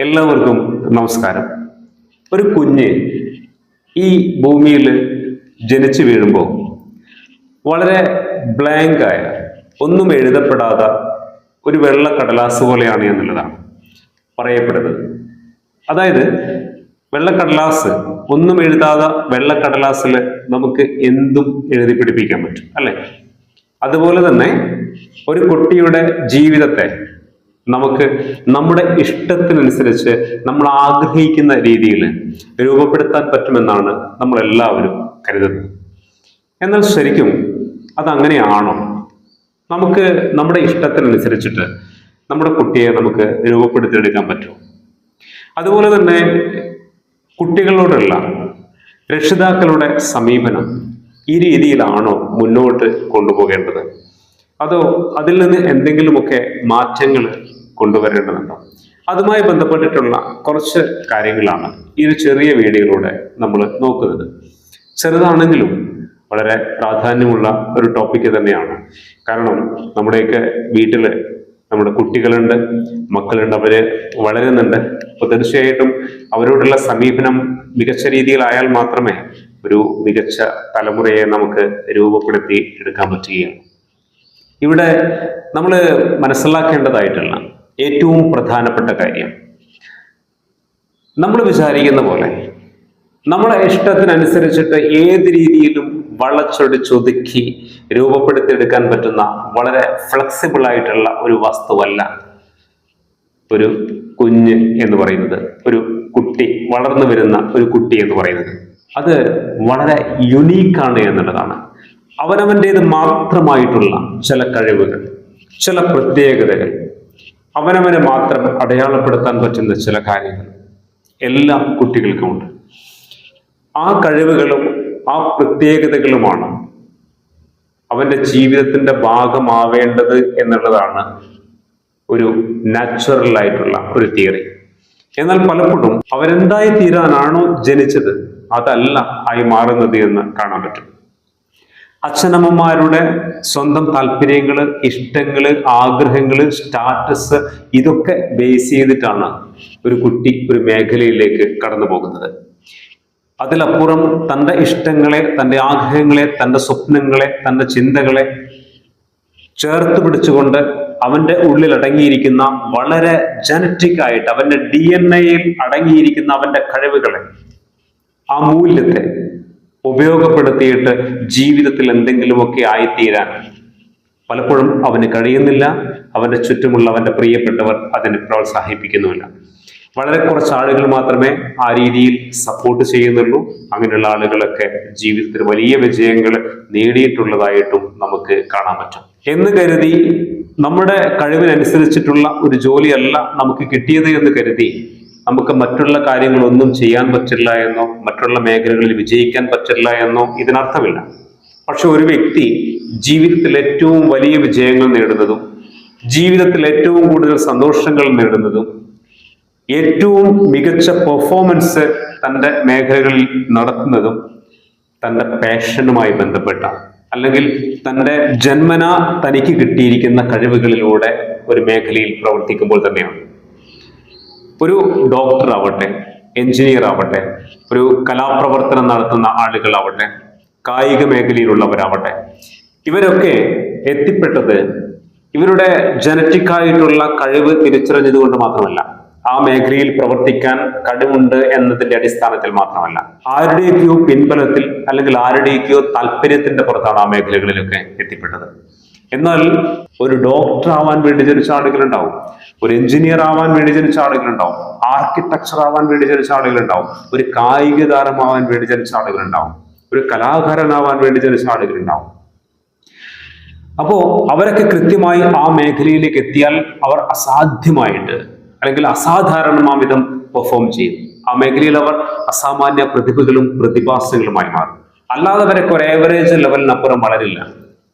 എല്ലാവർക്കും നമസ്കാരം. ഒരു കുഞ്ഞ് ഈ ഭൂമിയിൽ ജനിച്ചു വീഴുമ്പോൾ വളരെ ബ്ലാങ്കായ, ഒന്നും എഴുതപ്പെടാത്ത ഒരു വെള്ള കടലാസ് പോലെയാണ് എന്നുള്ളതാണ് പറയപ്പെടുന്നത്. അതായത് വെള്ളക്കടലാസ്, ഒന്നും എഴുതാതെ വെള്ളക്കടലാസിൽ നമുക്ക് എന്തും എഴുതി പിടിപ്പിക്കാൻ പറ്റും, അല്ലെ? അതുപോലെ തന്നെ ഒരു കുട്ടിയുടെ ജീവിതത്തെ നമുക്ക് നമ്മുടെ ഇഷ്ടത്തിനനുസരിച്ച് നമ്മൾ ആഗ്രഹിക്കുന്ന രീതിയിൽ രൂപപ്പെടുത്താൻ പറ്റുമെന്നാണ് നമ്മൾ എല്ലാവരും കരുതുന്നത്. എന്നാൽ ശരിക്കും അതങ്ങനെയാണോ? നമുക്ക് നമ്മുടെ ഇഷ്ടത്തിനനുസരിച്ചിട്ട് നമ്മുടെ കുട്ടിയെ നമുക്ക് രൂപപ്പെടുത്തിയെടുക്കാൻ പറ്റുമോ? അതുപോലെ തന്നെ കുട്ടികളോടുള്ള രക്ഷിതാക്കളുടെ സമീപനം ഈ രീതിയിലാണോ മുന്നോട്ട് കൊണ്ടുപോകേണ്ടത്? അതോ അതിൽ നിന്ന് എന്തെങ്കിലുമൊക്കെ മാറ്റങ്ങൾ കൊണ്ടുവരേണ്ടതുണ്ടോ? അതുമായി ബന്ധപ്പെട്ടിട്ടുള്ള കുറച്ച് കാര്യങ്ങളാണ് ഈ ഒരു ചെറിയ വീഡിയോയിലൂടെ നമ്മൾ നോക്കുന്നത്. ചെറുതാണെങ്കിലും വളരെ പ്രാധാന്യമുള്ള ഒരു ടോപ്പിക്ക് തന്നെയാണ്. കാരണം നമ്മുടെയൊക്കെ വീട്ടില് നമ്മുടെ കുട്ടികളുണ്ട്, മക്കളുണ്ട്, അവര് വളരുന്നുണ്ട്. അപ്പൊ തീർച്ചയായിട്ടും അവരോടുള്ള സമീപനം മികച്ച രീതിയിലായാൽ മാത്രമേ ഒരു മികച്ച തലമുറയെ നമുക്ക് രൂപപ്പെടുത്തി എടുക്കാൻ പറ്റുകയാണ്. ഇവിടെ നമ്മൾ മനസ്സിലാക്കേണ്ടതായിട്ടുള്ള ഏറ്റവും പ്രധാനപ്പെട്ട കാര്യം, നമ്മൾ വിചാരിക്കുന്ന പോലെ നമ്മളെ ഇഷ്ടത്തിനനുസരിച്ചിട്ട് ഏത് രീതിയിലും വളച്ചൊടിച്ചൊതുക്കി രൂപപ്പെടുത്തിയെടുക്കാൻ പറ്റുന്ന വളരെ ഫ്ലെക്സിബിൾ ആയിട്ടുള്ള ഒരു വസ്തുവല്ല ഒരു കുഞ്ഞ് എന്ന് പറയുന്നത്, ഒരു കുട്ടി, വളർന്നു വരുന്ന ഒരു കുട്ടി എന്ന് പറയുന്നത്. അത് വളരെ യുണീക്കാണ് എന്നുള്ളതാണ്. അവനവൻ്റേത് മാത്രമായിട്ടുള്ള ചില കഴിവുകൾ, ചില പ്രത്യേകതകൾ, അവനവന് മാത്രം അടയാളപ്പെടുത്താൻ പറ്റുന്ന ചില കാര്യങ്ങൾ എല്ലാ കുട്ടികൾക്കും ഉണ്ട്. ആ കഴിവുകളും ആ പ്രത്യേകതകളുമാണ് അവന്റെ ജീവിതത്തിന്റെ ഭാഗമാവേണ്ടത് എന്നുള്ളതാണ് ഒരു നാച്ചുറൽ ആയിട്ടുള്ള ഒരു തിയറി. എന്നാൽ പലപ്പോഴും അവരെന്തായി തീരാനാണോ ജനിച്ചത് അതല്ല ആയി മാറുന്നത് എന്ന് കാണാൻ പറ്റും. അച്ഛനമ്മമാരുടെ സ്വന്തം താല്പര്യങ്ങള്, ഇഷ്ടങ്ങള്, ആഗ്രഹങ്ങള്, സ്റ്റാറ്റസ്, ഇതൊക്കെ ബേസ് ചെയ്തിട്ടാണ് ഒരു കുട്ടി ഒരു മേഖലയിലേക്ക് കടന്നു പോകുന്നത്. അതിലപ്പുറം തൻ്റെ ഇഷ്ടങ്ങളെ, തൻ്റെ ആഗ്രഹങ്ങളെ, തൻ്റെ സ്വപ്നങ്ങളെ, തൻ്റെ ചിന്തകളെ ചേർത്ത് പിടിച്ചുകൊണ്ട് അവന്റെ ഉള്ളിൽ അടങ്ങിയിരിക്കുന്ന വളരെ ജനറ്റിക് ആയിട്ട് അവന്റെ DNA-യിൽ അടങ്ങിയിരിക്കുന്ന അവന്റെ കഴിവുകളെ, ആ മൂല്യത്തെ ഉപയോഗപ്പെടുത്തിയിട്ട് ജീവിതത്തിൽ എന്തെങ്കിലുമൊക്കെ ആയിത്തീരാൻ പലപ്പോഴും അവന് കഴിയുന്നില്ല. അവന്റെ ചുറ്റുമുള്ള അവന്റെ പ്രിയപ്പെട്ടവർ അതിനെ പ്രോത്സാഹിപ്പിക്കുന്നുമില്ല. വളരെ കുറച്ച് ആളുകൾ മാത്രമേ ആ രീതിയിൽ സപ്പോർട്ട് ചെയ്യുന്നുള്ളൂ. അങ്ങനെയുള്ള ആളുകളൊക്കെ ജീവിതത്തിൽ വലിയ വിജയങ്ങൾ നേടിയിട്ടുള്ളതായിട്ടും നമുക്ക് കാണാൻ പറ്റും. എന്ന് കരുതി നമ്മുടെ കഴിവിനനുസരിച്ചിട്ടുള്ള ഒരു ജോലിയല്ല നമുക്ക് കിട്ടിയത് എന്ന് കരുതി നമുക്ക് മറ്റുള്ള കാര്യങ്ങളൊന്നും ചെയ്യാൻ പറ്റില്ല എന്നോ മറ്റുള്ള മേഖലകളിൽ വിജയിക്കാൻ പറ്റില്ല എന്നോ ഇതിനർത്ഥമില്ല. പക്ഷെ ഒരു വ്യക്തി ജീവിതത്തിൽ ഏറ്റവും വലിയ വിജയങ്ങൾ നേടുന്നതും ജീവിതത്തിൽ ഏറ്റവും കൂടുതൽ സന്തോഷങ്ങൾ നേടുന്നതും ഏറ്റവും മികച്ച പെർഫോമൻസ് തൻ്റെ മേഖലകളിൽ നടത്തുന്നതും തൻ്റെ പാഷനുമായി ബന്ധപ്പെട്ട, അല്ലെങ്കിൽ തൻ്റെ ജന്മനാ തനിക്ക് കിട്ടിയിരിക്കുന്ന കഴിവുകളിലൂടെ ഒരു മേഖലയിൽ പ്രവർത്തിക്കുമ്പോൾ തന്നെയാണ്. ഒരു ഡോക്ടർ ആവട്ടെ, എഞ്ചിനീയർ ആവട്ടെ, ഒരു കലാപ്രവർത്തനം നടത്തുന്ന ആളുകളാവട്ടെ, കായിക മേഖലയിലുള്ളവരാവട്ടെ, ഇവരൊക്കെ എത്തിപ്പെട്ടത് ഇവരുടെ ജനറ്റിക് ആയിട്ടുള്ള കഴിവ് തിരിച്ചറിഞ്ഞതുകൊണ്ട് മാത്രമല്ല, ആ മേഖലയിൽ പ്രവർത്തിക്കാൻ കഴിവുണ്ട് എന്നതിന്റെ അടിസ്ഥാനത്തിൽ മാത്രമല്ല, ആരുടെയൊക്കെയോ പിൻബലത്തിൽ അല്ലെങ്കിൽ ആരുടെയൊക്കെയോ താല്പര്യത്തിന്റെ പുറത്താണ് ആ മേഖലകളിലൊക്കെ എത്തിപ്പെട്ടത്. എന്നാൽ ഒരു ഡോക്ടർ ആവാൻ വേണ്ടി ജനിച്ച ആളുകളുണ്ടാവും, ഒരു എഞ്ചിനീയർ ആവാൻ വേണ്ടി ജനിച്ച ആളുകളുണ്ടാവും, ആർക്കിടെക്ചർ ആവാൻ വേണ്ടി ജനിച്ച ആളുകളുണ്ടാവും, ഒരു കായിക താരമാവാൻ വേണ്ടി ജനിച്ച ആളുകളുണ്ടാവും, ഒരു കലാകാരനാവാൻ വേണ്ടി ജനിച്ച ആളുകളുണ്ടാവും. അപ്പോ അവരൊക്കെ കൃത്യമായി ആ മേഖലയിലേക്ക് എത്തിയാൽ അവർ അസാധ്യമായിട്ട് അല്ലെങ്കിൽ അസാധാരണമാവിധം പെർഫോം ചെയ്യും. ആ മേഖലയിൽ അവർ അസാമാന്യ പ്രതിഭകളും പ്രതിഭാസങ്ങളുമായി മാറും. അല്ലാതെ അവരൊക്കെ ഒരു ഏവറേജ് ലെവലിനപ്പുറം വളരില്ല.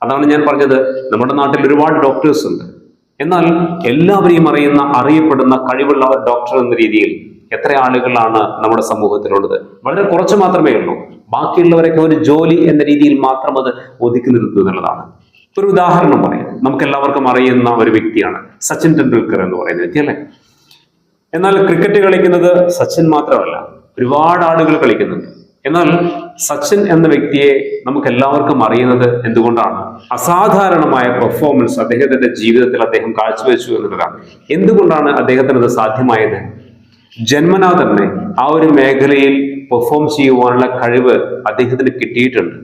അതാണ് ഞാൻ പറഞ്ഞത്, നമ്മുടെ നാട്ടിൽ ഒരുപാട് ഡോക്ടേഴ്സ് ഉണ്ട്. എന്നാൽ എല്ലാവരെയും അറിയപ്പെടുന്ന കഴിവുള്ള ഡോക്ടർ എന്ന രീതിയിൽ എത്ര ആളുകളാണ് നമ്മുടെ സമൂഹത്തിലുള്ളത്? വളരെ കുറച്ച് മാത്രമേ ഉള്ളൂ. ബാക്കിയുള്ളവരൊക്കെ ഒരു ജോലി എന്ന രീതിയിൽ മാത്രം അത് ഒതുക്കി നിർത്തുക എന്നുള്ളതാണ്. ഒരു ഉദാഹരണം പറയാം. നമുക്ക് എല്ലാവർക്കും അറിയുന്ന ഒരു വ്യക്തിയാണ് സച്ചിൻ ടെണ്ടുൽക്കർ എന്ന് പറയുന്ന വ്യക്തി, അല്ലെ? എന്നാൽ ക്രിക്കറ്റ് കളിക്കുന്നത് സച്ചിൻ മാത്രമല്ല, ഒരുപാട് ആളുകൾ കളിക്കുന്നുണ്ട്. എന്നാൽ സച്ചിൻ എന്ന വ്യക്തിയെ നമുക്ക് എല്ലാവർക്കും അറിയുന്നത് എന്തുകൊണ്ടാണ്? അസാധാരണമായ പെർഫോമൻസ് അദ്ദേഹത്തിന്റെ ജീവിതത്തിൽ അദ്ദേഹം കാഴ്ചവെച്ചു എന്നുള്ളതാണ്. എന്തുകൊണ്ടാണ് അദ്ദേഹത്തിന് അത് സാധ്യമായത്? ജന്മനാ തന്നെ ആ ഒരു മേഖലയിൽ പെർഫോം ചെയ്യുവാനുള്ള കഴിവ് അദ്ദേഹത്തിന് കിട്ടിയിട്ടുണ്ട്.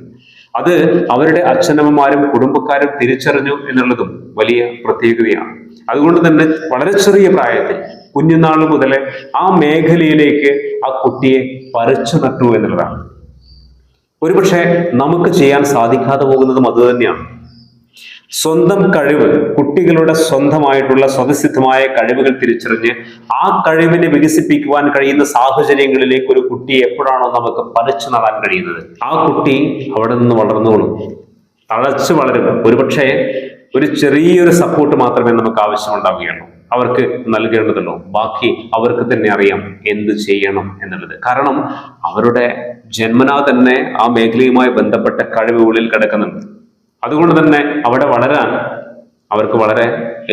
അത് അവരുടെ അച്ഛനമ്മമാരും കുടുംബക്കാരും തിരിച്ചറിഞ്ഞു എന്നുള്ളതും വലിയ പ്രത്യേകതയാണ്. അതുകൊണ്ട് തന്നെ വളരെ ചെറിയ പ്രായത്തിൽ, കുഞ്ഞുനാൾ മുതലേ ആ മേഖലയിലേക്ക് ആ കുട്ടിയെ പറിച്ചു നട്ടു എന്നുള്ളതാണ്. ഒരുപക്ഷെ നമുക്ക് ചെയ്യാൻ സാധിക്കാതെ പോകുന്നതും അതുതന്നെയാണ്. സ്വന്തം കഴിവ്, കുട്ടികളുടെ സ്വന്തമായിട്ടുള്ള സ്വതസിദ്ധമായ കഴിവുകൾ തിരിച്ചറിഞ്ഞ് ആ കഴിവിനെ വികസിപ്പിക്കുവാൻ കഴിയുന്ന സാഹചര്യങ്ങളിലേക്ക് ഒരു കുട്ടിയെ എപ്പോഴാണോ നമുക്ക് പറിച്ചു നടാൻ കഴിയുന്നത്, ആ കുട്ടി അവിടെ നിന്ന് വളർന്നോളും, തഴച്ചു വളരും. ഒരുപക്ഷെ ഒരു ചെറിയൊരു സപ്പോർട്ട് മാത്രമേ നമുക്ക് ആവശ്യമുണ്ടാവുകയുള്ളൂ. അവർക്ക് നൽകേണ്ടതുള്ളൂ. ബാക്കി അവർക്ക് തന്നെ അറിയാം എന്ത് ചെയ്യണം എന്നുള്ളത്. കാരണം അവരുടെ ജന്മനാ തന്നെ ആ മേഖലയുമായി ബന്ധപ്പെട്ട കഴിവ് ഉള്ളിൽ കിടക്കുന്നുണ്ട്. അതുകൊണ്ട് തന്നെ അവിടെ വളരാൻ അവർക്ക് വളരെ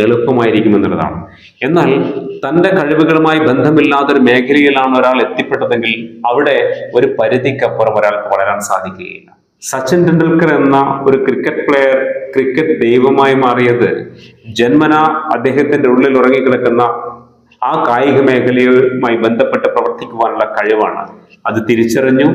എളുപ്പമായിരിക്കും എന്നുള്ളതാണ്. എന്നാൽ തൻ്റെ കഴിവുകളുമായി ബന്ധമില്ലാത്തൊരു മേഖലയിലാണ് ഒരാൾ എത്തിപ്പെട്ടതെങ്കിൽ അവിടെ ഒരു പരിധിക്കപ്പുറം ഒരാൾക്ക് വളരാൻ സാധിക്കുകയില്ല. സച്ചിൻ ടെണ്ടുൽക്കർ എന്ന ഒരു ക്രിക്കറ്റ് പ്ലെയർ, ക്രിക്കറ്റ് ദൈവമായി മാറിയത് ജന്മനാ അദ്ദേഹത്തിന്റെ ഉള്ളിൽ ഉറങ്ങിക്കിടക്കുന്ന ആ കായിക മേഖലയുമായി ബന്ധപ്പെട്ട് പ്രവർത്തിക്കുവാനുള്ള കഴിവാണ്. അത് തിരിച്ചറിഞ്ഞു.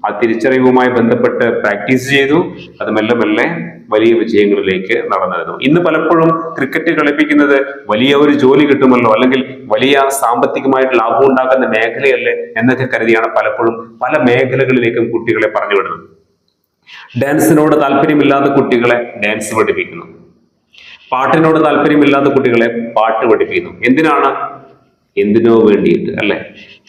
ആ തിരിച്ചറിവുമായി ബന്ധപ്പെട്ട് പ്രാക്ടീസ് ചെയ്തു. അത് മെല്ലെ മെല്ലെ വലിയ വിജയങ്ങളിലേക്ക് നടന്നിരുന്നു. ഇന്ന് പലപ്പോഴും ക്രിക്കറ്റ് കളിപ്പിക്കുന്നത് വലിയ ഒരു ജോലി കിട്ടുമല്ലോ, അല്ലെങ്കിൽ വലിയ സാമ്പത്തികമായിട്ട് ലാഭം ഉണ്ടാക്കുന്ന മേഖലയല്ലേ എന്നൊക്കെ കരുതിയാണ് പലപ്പോഴും പല മേഖലകളിലേക്കും കുട്ടികളെ പറഞ്ഞു വിടുന്നത്. ഡാൻസിനോട് താല്പര്യമില്ലാത്ത കുട്ടികളെ ഡാൻസ് പഠിപ്പിക്കുന്നു. പാട്ടിനോട് താല്പര്യമില്ലാത്ത കുട്ടികളെ പാട്ട് പഠിപ്പിക്കുന്നു. എന്തിനാണ്? എന്തിനോ വേണ്ടിയിട്ട്, അല്ലെ?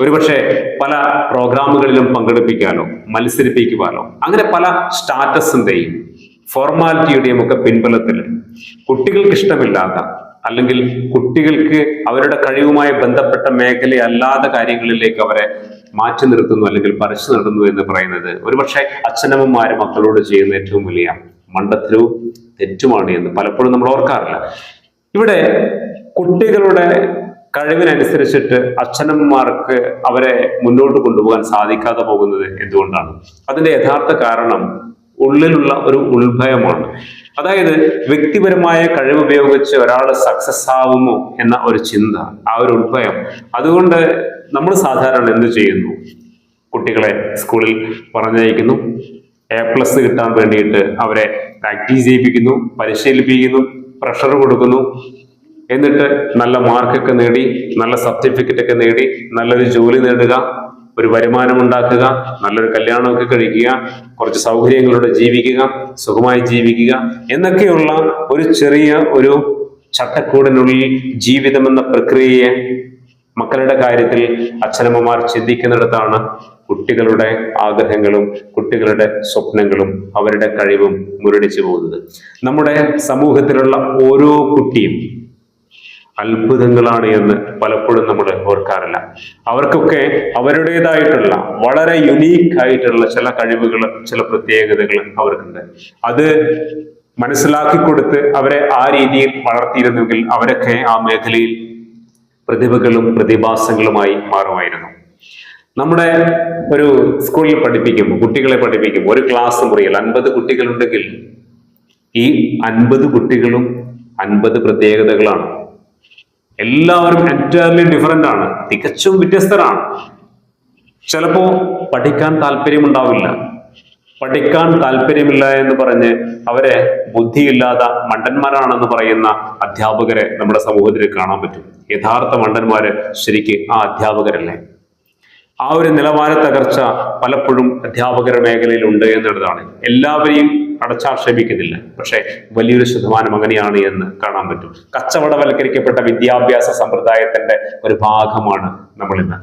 ഒരുപക്ഷെ പല പ്രോഗ്രാമുകളിലും പങ്കെടുപ്പിക്കാനോ മത്സരിപ്പിക്കുവാനോ, അങ്ങനെ പല സ്റ്റാറ്റസിന്റെയും ഫോർമാലിറ്റിയുടെയും ഒക്കെ പിൻബലത്തിൽ കുട്ടികൾക്ക് ഇഷ്ടമില്ലാത്ത, അല്ലെങ്കിൽ കുട്ടികൾക്ക് അവരുടെ കഴിവുമായി ബന്ധപ്പെട്ട മേഖലയല്ലാത്ത കാര്യങ്ങളിലേക്ക് അവരെ മാറ്റി നിർത്തുന്നു, അല്ലെങ്കിൽ പറിച്ചു നിർത്തുന്നു എന്ന് പറയുന്നത് ഒരുപക്ഷെ അച്ഛനമ്മമാര് മക്കളോട് ചെയ്യുന്ന ഏറ്റവും വലിയ മണ്ടത്തരവും തെറ്റുമാണ് എന്ന് പലപ്പോഴും നമ്മൾ ഓർക്കാറില്ല. ഇവിടെ കുട്ടികളുടെ കഴിവിനനുസരിച്ചിട്ട് അച്ഛനമ്മമാർക്ക് അവരെ മുന്നോട്ട് കൊണ്ടുപോകാൻ സാധിക്കാതെ പോകുന്നത് എന്തുകൊണ്ടാണ്? അതിന്റെ യഥാർത്ഥ കാരണം ഉള്ളിലുള്ള ഒരു ഉൾഭയമാണ്. അതായത് വ്യക്തിപരമായ കഴിവ് ഉപയോഗിച്ച് ഒരാൾ സക്സസ് ആവുമോ എന്ന ഒരു ചിന്ത, ആ ഒരു ഉൾഭയം. അതുകൊണ്ട് നമ്മൾ സാധാരണ എന്ത് ചെയ്യുന്നു? കുട്ടികളെ സ്കൂളിൽ പറഞ്ഞയക്കുന്നു, A+ കിട്ടാൻ വേണ്ടിയിട്ട് അവരെ പ്രാക്ടീസ് ചെയ്യിപ്പിക്കുന്നു, പരിശീലിപ്പിക്കുന്നു, പ്രഷർ കൊടുക്കുന്നു. എന്നിട്ട് നല്ല മാർക്കൊക്കെ നേടി, നല്ല സർട്ടിഫിക്കറ്റ് ഒക്കെ നേടി, നല്ലൊരു ജോലി നേടുക, ഒരു വരുമാനം ഉണ്ടാക്കുക, നല്ലൊരു കല്യാണമൊക്കെ കഴിക്കുക, കുറച്ച് സൗകര്യങ്ങളോടെ ജീവിക്കുക, സുഖമായി ജീവിക്കുക എന്നൊക്കെയുള്ള ഒരു ചെറിയ ഒരു ചട്ടക്കൂടിനുള്ളിൽ ജീവിതം എന്ന പ്രക്രിയയെ മക്കളുടെ കാര്യത്തിൽ അച്ഛനമ്മമാർ ചിന്തിക്കുന്നിടത്താണ് കുട്ടികളുടെ ആഗ്രഹങ്ങളും കുട്ടികളുടെ സ്വപ്നങ്ങളും അവരുടെ കഴിവും മുരടിച്ചു പോകുന്നത്. നമ്മുടെ സമൂഹത്തിലുള്ള ഓരോ കുട്ടിയും അത്ഭുതങ്ങളാണ് എന്ന് പലപ്പോഴും നമ്മൾ ഓർക്കാറില്ല. അവർക്കൊക്കെ അവരുടേതായിട്ടുള്ള വളരെ യുണീക്ക് ആയിട്ടുള്ള ചില കഴിവുകൾ, ചില പ്രത്യേകതകൾ അവർക്കുണ്ട്. അത് മനസ്സിലാക്കി കൊടുത്ത് അവരെ ആ രീതിയിൽ വളർത്തിയിരുന്നെങ്കിൽ അവരൊക്കെ ആ മേഖലയിൽ പ്രതിഭകളും പ്രതിഭാസങ്ങളുമായി മാറുമായിരുന്നു. നമ്മുടെ ഒരു സ്കൂളിൽ പഠിപ്പിക്കുമ്പോൾ, കുട്ടികളെ പഠിപ്പിക്കുമ്പോൾ, ഒരു ക്ലാസ് മുറിയിൽ 50 കുട്ടികളുണ്ടെങ്കിൽ ഈ 50 കുട്ടികളും 50 പ്രത്യേകതകളാണ്. എല്ലാവരും എൻറ്റയർലി ഡിഫറെന്റ് ആണ്, തികച്ചും വ്യത്യസ്തരാണ്. ചിലപ്പോ പഠിക്കാൻ താല്പര്യമുണ്ടാവില്ല. പഠിക്കാൻ താല്പര്യമില്ല എന്ന് പറഞ്ഞ് അവരെ ബുദ്ധിയില്ലാത്ത മണ്ടന്മാരാണെന്ന് പറയുന്ന അധ്യാപകരെ നമ്മുടെ സമൂഹത്തിൽ കാണാൻ പറ്റും. യഥാർത്ഥ മണ്ടന്മാര് ശരിക്ക് ആ അധ്യാപകരല്ലേ? ആ ഒരു നിലവാര തകർച്ച പലപ്പോഴും അധ്യാപകരുടെ മേഖലയിൽ ഉണ്ട് എന്നുള്ളതാണ്. എല്ലാവരെയും അടച്ചാക്ഷേപിക്കുന്നില്ല, പക്ഷെ വലിയൊരു ശതമാനം അങ്ങനെയാണ് എന്ന് കാണാൻ പറ്റും. കച്ചവടവൽക്കരിക്കപ്പെട്ട വിദ്യാഭ്യാസ സമ്പ്രദായത്തിന്റെ ഒരു ഭാഗമാണ് നമ്മൾ ഇന്ന്.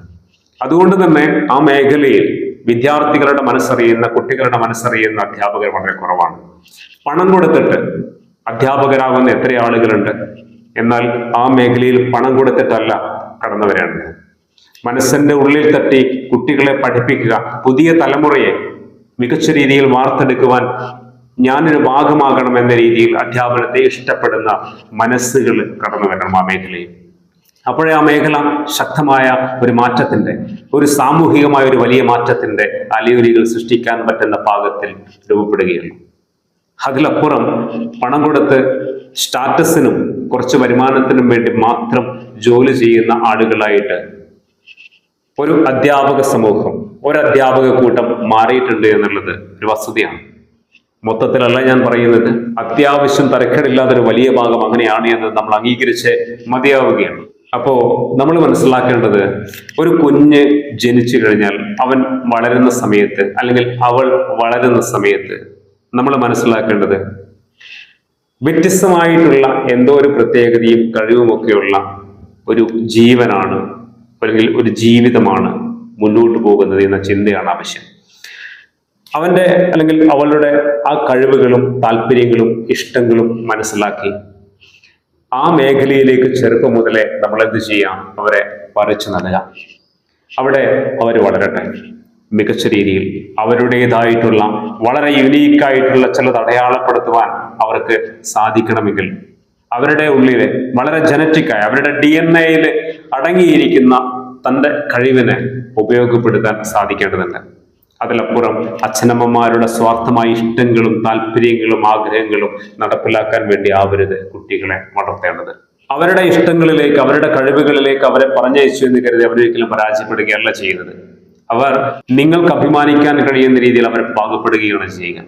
അതുകൊണ്ട് തന്നെ ആ മേഖലയിൽ വിദ്യാർത്ഥികളുടെ മനസ്സറിയുന്ന, കുട്ടികളുടെ മനസ്സറിയുന്ന അധ്യാപകർ വളരെ കുറവാണ്. പണം കൊടുത്തിട്ട് അധ്യാപകരാകുന്ന എത്ര ആളുകളുണ്ട്? എന്നാൽ ആ മേഖലയിൽ പണം കൊടുത്തിട്ടല്ല കടന്നു വരേണ്ടത്. മനസ്സിന്റെ ഉള്ളിൽ തട്ടി കുട്ടികളെ പഠിപ്പിക്കുക, പുതിയ തലമുറയെ മികച്ച രീതിയിൽ വാർത്തെടുക്കുവാൻ ഞാനൊരു ഭാഗമാകണം എന്ന രീതിയിൽ അധ്യാപനത്തെ ഇഷ്ടപ്പെടുന്ന മനസ്സുകൾ കടന്നു വരണം ആ മേഖലയിൽ. അപ്പോഴേ ആ മേഖല ശക്തമായ ഒരു മാറ്റത്തിന്റെ, ഒരു സാമൂഹികമായ ഒരു വലിയ മാറ്റത്തിന്റെ അലയൊലികൾ സൃഷ്ടിക്കാൻ പറ്റുന്ന പാകത്തിൽ രൂപപ്പെടുകയുള്ളൂ. അതിലപ്പുറം പണം കൊടുത്ത് സ്റ്റാറ്റസിനും കുറച്ച് വരുമാനത്തിനും വേണ്ടി മാത്രം ജോലി ചെയ്യുന്ന ആളുകളായിട്ട് ഒരു അധ്യാപക സമൂഹം, ഒരു അധ്യാപക കൂട്ടം മാറിയിട്ടുണ്ട് എന്നുള്ളത് ഒരു വസ്തുതയാണ്. മൊത്തത്തിലല്ല ഞാൻ പറയുന്നത്, അത്യാവശ്യം തരക്കേടില്ലാത്തൊരു വലിയ ഭാഗം അങ്ങനെയാണ് എന്ന് നമ്മൾ അംഗീകരിച്ച് മതിയാവുകയാണ്. അപ്പോ നമ്മൾ മനസ്സിലാക്കേണ്ടത്, ഒരു കുഞ്ഞ് ജനിച്ചു കഴിഞ്ഞാൽ അവൻ വളരുന്ന സമയത്ത് അല്ലെങ്കിൽ അവൾ വളരുന്ന സമയത്ത് നമ്മൾ മനസ്സിലാക്കേണ്ടത് വ്യത്യസ്തമായിട്ടുള്ള എന്തോ ഒരു പ്രത്യേകതയും കഴിവുമൊക്കെയുള്ള ഒരു ജീവനാണ് അല്ലെങ്കിൽ ഒരു ജീവിതമാണ് മുന്നോട്ട് പോകുന്നത് എന്ന ചിന്തയാണ് ആവശ്യം. അവന്റെ അല്ലെങ്കിൽ അവളുടെ ആ കഴിവുകളും താല്പര്യങ്ങളും ഇഷ്ടങ്ങളും മനസ്സിലാക്കി ആ മേഖലയിലേക്ക് ചെറുപ്പം മുതലേ നമ്മൾ എന്ത് ചെയ്യാം, അവരെ പറിച്ചു നൽകാം. അവിടെ അവർ വളരട്ടെ. മികച്ച രീതിയിൽ അവരുടേതായിട്ടുള്ള വളരെ യുണീക്കായിട്ടുള്ള ചിലത് അടയാളപ്പെടുത്തുവാൻ അവർക്ക് സാധിക്കണമെങ്കിൽ അവരുടെ ഉള്ളിലെ വളരെ ജനറ്റിക്കായ അവരുടെ DNA-യിൽ അടങ്ങിയിരിക്കുന്ന തൻ്റെ കഴിവിനെ ഉപയോഗപ്പെടുത്താൻ സാധിക്കേണ്ടതുണ്ട്. അതിലപ്പുറം അച്ഛനമ്മമാരുടെ സ്വാർത്ഥമായ ഇഷ്ടങ്ങളും താല്പര്യങ്ങളും ആഗ്രഹങ്ങളും നടപ്പിലാക്കാൻ വേണ്ടി ആവരുത് കുട്ടികളെ വളർത്തേണ്ടത്. അവരുടെ ഇഷ്ടങ്ങളിലേക്ക്, അവരുടെ കഴിവുകളിലേക്ക് അവരെ പറഞ്ഞയച്ചു എന്ന് കരുതി അവരൊരിക്കലും പരാജയപ്പെടുകയല്ല ചെയ്യുന്നത്. അവർ നിങ്ങൾക്ക് അഭിമാനിക്കാൻ കഴിയുന്ന രീതിയിൽ അവരെ പാകപ്പെടുകയാണ് ചെയ്യുക.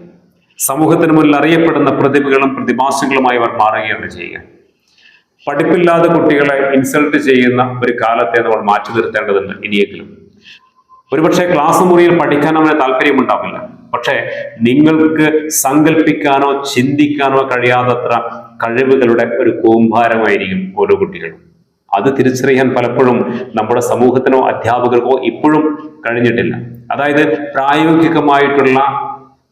സമൂഹത്തിന് മുന്നിൽ അറിയപ്പെടുന്ന പ്രതിഭകളും പ്രതിഭാസങ്ങളുമായി അവർ മാറുകയാണ് ചെയ്യുക. പഠിപ്പില്ലാതെ കുട്ടികളെ ഇൻസൾട്ട് ചെയ്യുന്ന ഒരു കാലത്തെ നമ്മൾ മാറ്റി നിർത്തേണ്ടതുണ്ട് ഇനിയെങ്കിലും. ഒരുപക്ഷെ ക്ലാസ് മുറിയിൽ പഠിക്കാൻ അവന് താല്പര്യമുണ്ടാവില്ല, പക്ഷെ നിങ്ങൾക്ക് സങ്കല്പിക്കാനോ ചിന്തിക്കാനോ കഴിയാത്തത്ര കഴിവുകളുടെ ഒരു കൂമ്പാരമായിരിക്കും ഓരോ കുട്ടികളും. അത് തിരിച്ചറിയാൻ പലപ്പോഴും നമ്മുടെ സമൂഹത്തിനോ അധ്യാപകർക്കോ ഇപ്പോഴും കഴിഞ്ഞിട്ടില്ല. അതായത് പ്രായോഗികമായിട്ടുള്ള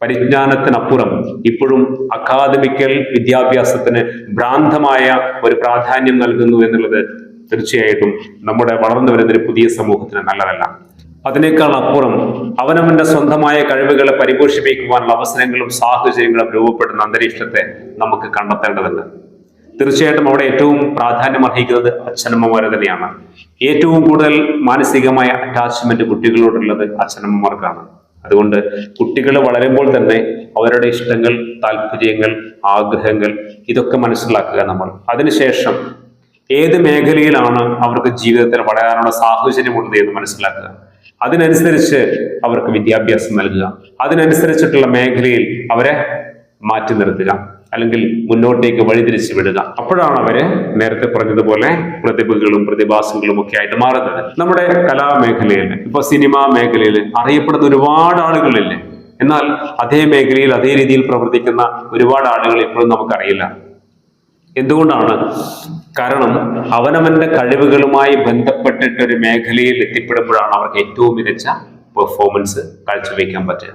പരിജ്ഞാനത്തിനപ്പുറം ഇപ്പോഴും അക്കാദമിക്കൽ വിദ്യാഭ്യാസത്തിന് ഭ്രാന്തമായ ഒരു പ്രാധാന്യം നൽകുന്നു എന്നുള്ളത് തീർച്ചയായിട്ടും നമ്മുടെ വളർന്നു വരുന്ന ഒരു പുതിയ സമൂഹത്തിന് നല്ലതല്ല. അതിനേക്കാൾ അപ്പുറം അവനവന്റെ സ്വന്തമായ കഴിവുകളെ പരിപോഷിപ്പിക്കുവാനുള്ള അവസരങ്ങളും സാഹചര്യങ്ങളും രൂപപ്പെടുന്ന അന്തരീക്ഷത്തെ നമുക്ക് കണ്ടെത്തേണ്ടതുണ്ട്. തീർച്ചയായിട്ടും അവിടെ ഏറ്റവും പ്രാധാന്യം അർഹിക്കുന്നത് അച്ഛനമ്മമാരെ തന്നെയാണ്. ഏറ്റവും കൂടുതൽ മാനസികമായ അറ്റാച്ച്മെന്റ് കുട്ടികളോടുള്ളത് അച്ഛനമ്മമാർക്കാണ്. അതുകൊണ്ട് കുട്ടികൾ വളരുമ്പോൾ തന്നെ അവരുടെ ഇഷ്ടങ്ങൾ, താല്പര്യങ്ങൾ, ആഗ്രഹങ്ങൾ ഇതൊക്കെ മനസ്സിലാക്കുക നമ്മൾ. അതിനുശേഷം ഏത് മേഖലയിലാണ് അവർക്ക് ജീവിതത്തിൽ വളരാനുള്ള സാഹചര്യമുള്ളത് എന്ന് മനസ്സിലാക്കുക. അതിനനുസരിച്ച് അവർക്ക് വിദ്യാഭ്യാസം നൽകുക. അതിനനുസരിച്ചിട്ടുള്ള മേഖലയിൽ അവരെ മാറ്റി നിർത്തുക, അല്ലെങ്കിൽ മുന്നോട്ടേക്ക് വഴിതിരിച്ചു വിടുക. അപ്പോഴാണ് അവര് നേരത്തെ പറഞ്ഞതുപോലെ പ്രതിഭകളും പ്രതിഭാസങ്ങളും ഒക്കെ ആയിട്ട് മാറുന്നത്. നമ്മുടെ കലാമേഖലയിൽ, ഇപ്പൊ സിനിമാ മേഖലയിൽ അറിയപ്പെടുന്ന ഒരുപാട് ആളുകളില്ലേ, എന്നാൽ അതേ മേഖലയിൽ അതേ രീതിയിൽ പ്രവർത്തിക്കുന്ന ഒരുപാട് ആളുകൾ ഇപ്പോഴും നമുക്കറിയില്ല. എന്തുകൊണ്ടാണ്? കാരണം അവനവന്റെ കഴിവുകളുമായി ബന്ധപ്പെട്ടിട്ട് ഒരു മേഖലയിൽ എത്തിപ്പെടുമ്പോഴാണ് അവർക്ക് ഏറ്റവും മികച്ച പെർഫോമൻസ് കാഴ്ചവെക്കാൻ പറ്റുക.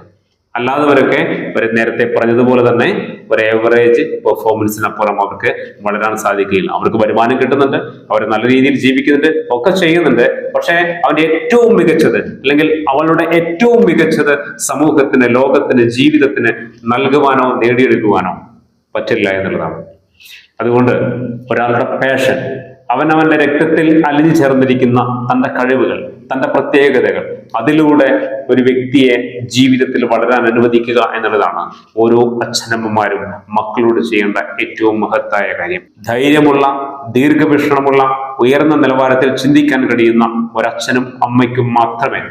അല്ലാത്തവരൊക്കെ ഒരു നേരത്തെ പറഞ്ഞതുപോലെ തന്നെ ഒരു ഏവറേജ് പെർഫോമൻസിനപ്പുറം അവർക്ക് വളരാൻ സാധിക്കുകയില്ല. അവർക്ക് വരുമാനം കിട്ടുന്നുണ്ട്, അവർ നല്ല രീതിയിൽ ജീവിക്കുന്നുണ്ട്, ഒക്കെ ചെയ്യുന്നുണ്ട്. പക്ഷെ അവന്റെ ഏറ്റവും മികച്ചത് അല്ലെങ്കിൽ അവളുടെ ഏറ്റവും മികച്ചത് സമൂഹത്തിന്, ലോകത്തിന്, ജീവിതത്തിന് നൽകുവാനോ നേടിയെടുക്കുവാനോ പറ്റില്ല എന്നുള്ളതാണ്. അതുകൊണ്ട് ഒരാളുടെ പാഷൻ, അവനവന്റെ രക്തത്തിൽ അലിഞ്ഞു ചേർന്നിരിക്കുന്ന തന്റെ കഴിവുകൾ, തന്റെ പ്രത്യേകതകൾ, അതിലൂടെ ഒരു വ്യക്തിയെ ജീവിതത്തിൽ വളരാൻ അനുവദിക്കുക എന്നുള്ളതാണ് ഓരോ അച്ഛനമ്മമാരും മക്കളോട് ചെയ്യേണ്ട ഏറ്റവും മഹത്തായ കാര്യം. ധൈര്യമുള്ള, ദീർഘവീക്ഷണമുള്ള, ഉയർന്ന നിലവാരത്തിൽ ചിന്തിക്കാൻ കഴിയുന്ന ഒരച്ഛനും അമ്മയ്ക്കും മാത്രമേ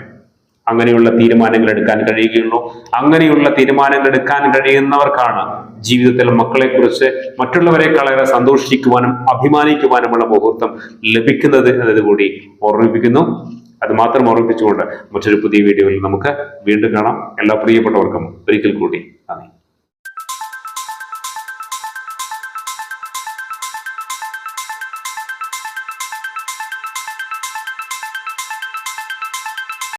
അങ്ങനെയുള്ള തീരുമാനങ്ങൾ എടുക്കാൻ കഴിയുകയുള്ളൂ. അങ്ങനെയുള്ള തീരുമാനങ്ങൾ എടുക്കാൻ കഴിയുന്നവർക്കാണ് ജീവിതത്തിൽ മക്കളെക്കുറിച്ച് മറ്റുള്ളവരെക്കാളേറെ സന്തോഷിക്കുവാനും അഭിമാനിക്കുവാനുമുള്ള മുഹൂർത്തം ലഭിക്കുന്നത് എന്നതുകൂടി ഓർമ്മിപ്പിക്കുന്നു. അത് മാത്രം ഓർമ്മിപ്പിച്ചുകൊണ്ട് മറ്റൊരു പുതിയ വീഡിയോയിൽ നമുക്ക് വീണ്ടും കാണാം. എല്ലാ പ്രിയപ്പെട്ടവർക്കും ഒരിക്കൽ കൂടി നന്ദി.